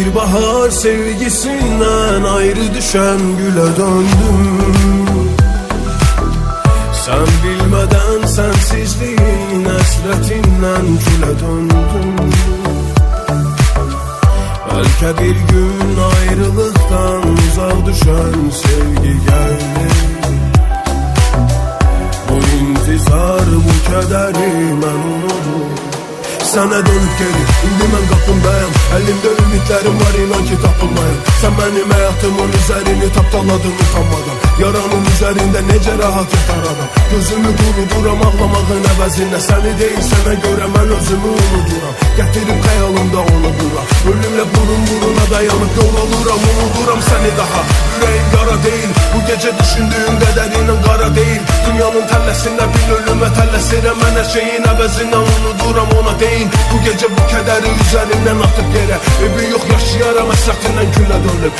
Bir bahar sevgisinden ayrı düşen güle döndüm. Sen bilmeden sensizliğin hasretinden küle döndüm. Belki bir gün ayrılıktan uzağa düşen sevgi gelir. Bu intizar, bu kederi mən unudur. Sənə dönüb geri, indi mən qapındayım. Əlimdə ümidlərim var, inan ki tapılmayım. Sən mənim həyatımın üzərini tapdaladın utanmadan. Yaranın üzərində necə rahat yatar adam. Gözümü quruduram ağlamağın əvəzinə. Səni deyil sənə görə mən özümü unuduram. Gətirib xəyalımda onu bura. Ölümlə burun buruna dayanıb yoruluram. Unuduram səni daha, ürəyim qara deyil. Bu gecə düşündüyüm qədər inan qara deyil. Dünyanın təlləsində bir ölümə tələsirəm. Mən hər şeyin əvəzinə unuduram ona deyil. Bu gece bu kederi üzerimden atıp yere. Evi yok yaşayaram, hasretinden küle dönüp.